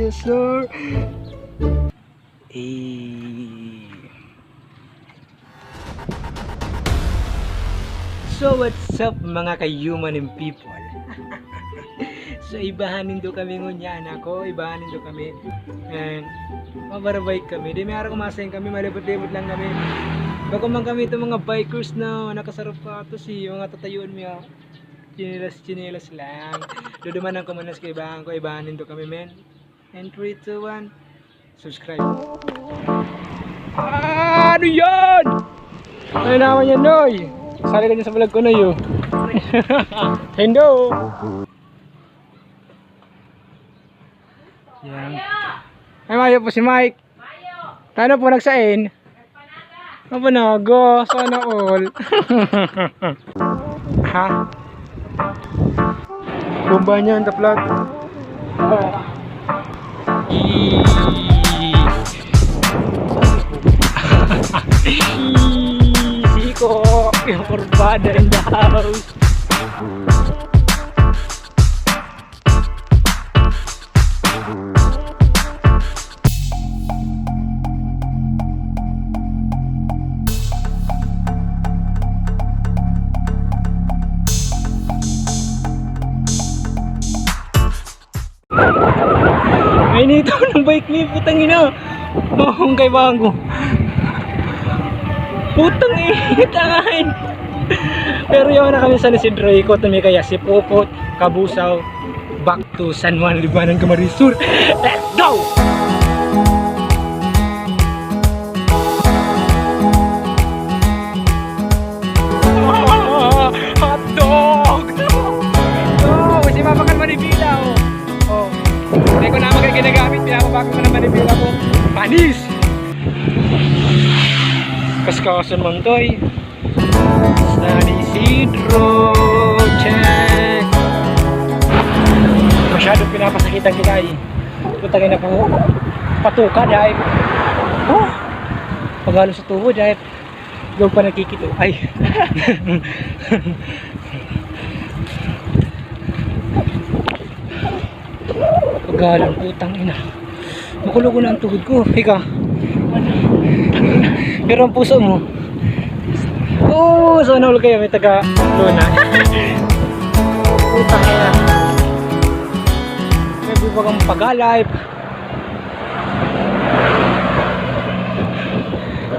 Yes, sir. Eh. So what's up mga ka-human and people? So ibahanin do kami ngunya anak ko, ibahanin do kami. And mabarabay kami. Di may araw kumasayang kami, malibot-libot lang kami. Bago man kami itong mga bikers na nakasarap pa ito mga tatayuan mo. Chinilas lang. Dudumanan ko muna sa kaibahan ko, ibahanin do kami men. And 3, 2, 1, subscribe. Ano yan? Ano naman yan, Noy? Sali ka niya sa vlog ko, Noy. Hello! Yan. Ay, Mayo po si Mike. Tano po nagsain? Mapanaga. Sana all. Ha? Bomba niya ang taplat. Siko, yung kurbada in the house. Ay nito ng bike ni putang ina. Mahong kay bago. Putang itangahin. Pero yun na kami sa Isidro ikot na may kaya si Popot, Kabusaw, back to San Juan, Libanan, Camarisur. Let's go! Hot dog! Oh, kasi mapakan manibila oh. Hindi ko naman kayo ginagamit, pinapabakit ko na manibila ko. Panis! Kaskasan man to'y San Isidro, check! Masyadong pinapasakitan kita eh. Putangin na po, patuka dahil pagalo sa tuhod dahil huwag pa nakikito ay pagalo, putang ina makulo ko na ang tuhod ko, ika pero ang puso mo sana ulit kayo may taga luna putang ina may bubagang pag-alive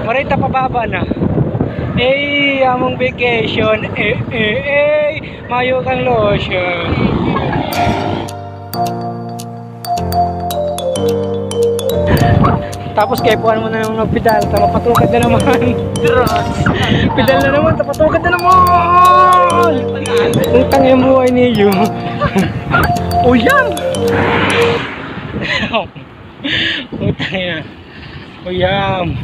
marita pababa na among vacation mayo kang lotion tapos kepuan mo na yung nagpedal mapatukad na naman pedal na naman tapatukad na naman utang yung buhay niyo o yan utang yan o yan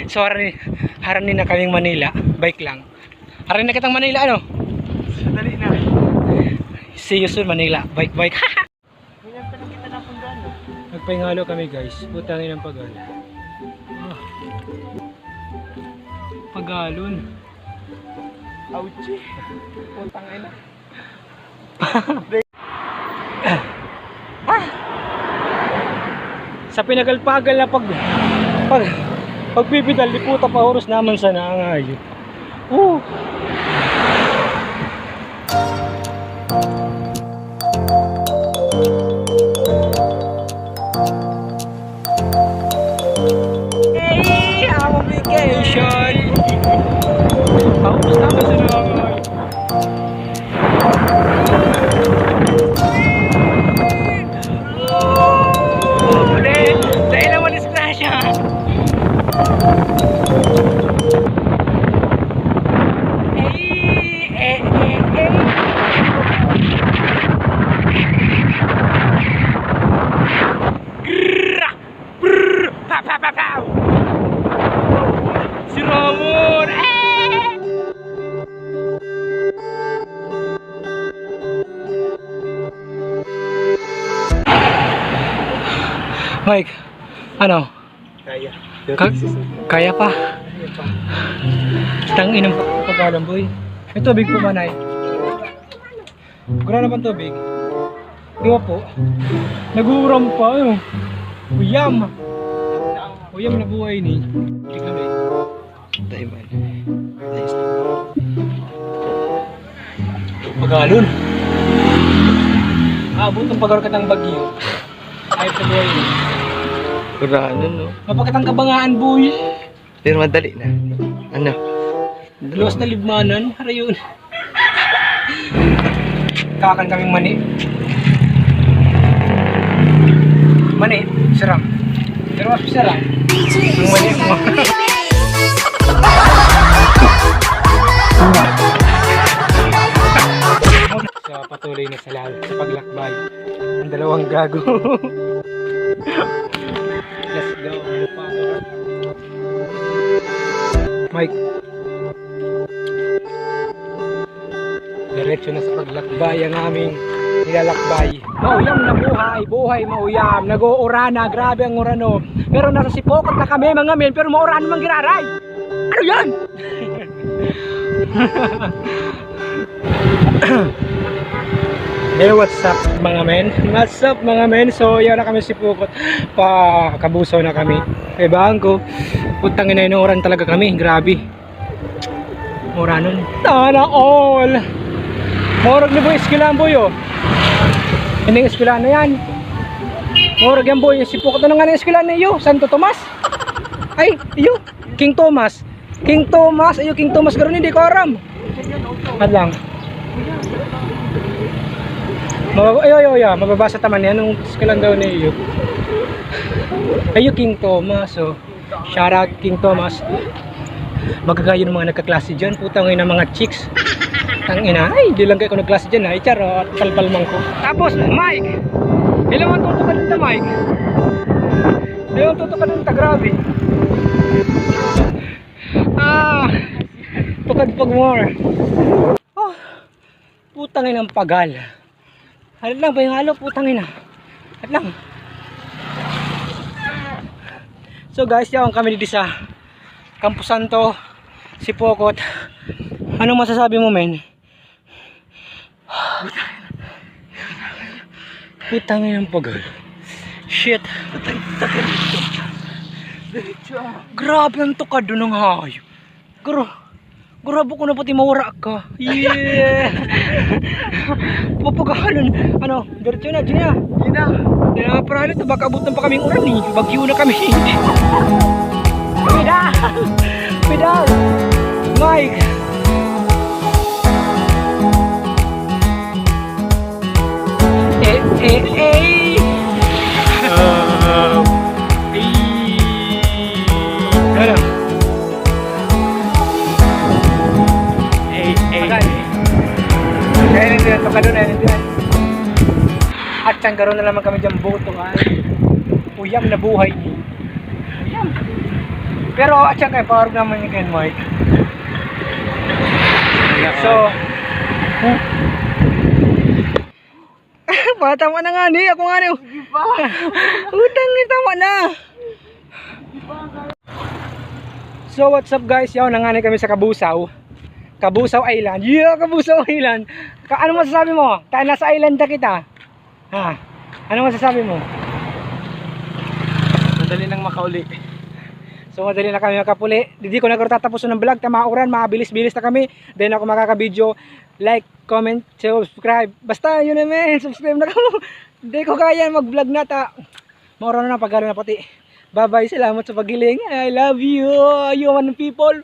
so haranin na kaming Manila bike lang haranin na kitang Manila ano dali na see you soon Manila bike nagpahingalo kami guys putangin ng pagalo pagalon ouchie putangin na sa pinagalpagal na pagpipidal liputa pa oras naman sa naangayo our vacation tapos naman sa naangayo dahil naman disgrasya si Ramon Mike ano kaya pa tangin ng pagkalam boy may tubig po manay gura naman tubig Di ba po? Naguram pa. Uyam. Uyam na buhay ni. Hindi kami. Taiman. Pagalon. Abot ang pagar katang bagyo. Ayot na buhay ni. Kurano, no? Mapakatang kabangaan boy. Pero madali na. Ano? Luwas na libmanan. Harayon. Kakan kaming mani. Mani, sarap. Pero mas sarap. Ang mani mo. Sa patuloy na sa paglakbay. Ang dalawang gago. Let's go. Mike. Diretso na sa paglakbay ang aming nilalakbay. Mauyam na buhay mauyam. Nag-uurana, grabe ang urano. Pero nasa sipokot na kami mga men, pero maurano mang giraray. Ano yan? Hey, what's up mga men? What's up mga men? So, yan na kami sipokot. Kabusaw na kami. Ibaan ko. Putang ina, inuuran talaga kami. Grabe. Uranon. Tana all! Morag na boy, iskilaan boy oh. Hindi iskilaan na yan. Morag yan boy, sipokot na nga na iskilaan na iyo. Santo Tomas. Ay, iyo. King Thomas. King Thomas. Ayo, King Thomas garon hindi ko aram. Hadlang. Ayo, mababasa taman yan. Anong iskilaan daw na iyo. Ayo, King Thomas. So, shout out King Thomas. Magkakayo ng mga nagkaklase dyan. Putang ina mga chicks. Tang ina. Ay, di lang kayo ko nagklase dyan. Ay, charot. Palpalmang ko. Tapos, Mike. Ilang ang tuto ka dun ta, Mike? Ilang ang tuto ka dun ta, grabe. Tukad pag more. Oh, putang ina ang pagal. Halit lang ba yung halo? Putang ina. Halit lang. So guys, yawan kami dito sa Campo Santo, Sipokot. Anong masasabi mo, men? Putangin ng pagal. Shit. Grabe ang tukad doon ng hayop. Grabe ko na pati mawara ka. Yeah. Papagalan. Ano? Diretso na, Gina. Gina, para halito. Baka abutan pa kaming uran eh. Bagyo na kami. Pedal. Mike. At siyang karoon na naman kami dyan boto ay uyam na buhay ni uyam. Pero at siyang kayo pawarag naman yung Ken Mike. So tama na nga ni ako nga ni utang ni tama na. So what's up guys, yaw nanganay kami sa Kabusaw Island. Yeah, Kabusaw Island. Ano masasabi mo? Tayo nasa island na kita. Ha? Ano masasabi mo? Madali nang makauli. So madali na kami makapuli. Hindi ko na tatapos ng vlog. Tamauran, mabilis-bilis na kami. Then ako makaka-video. Like, comment, subscribe. Basta yun na men, subscribe na kamo. Hindi ko kaya mag-vlog na ta. Maura na pagalo na pati. Bye bye, salamat sa pagiling. I love you, human people.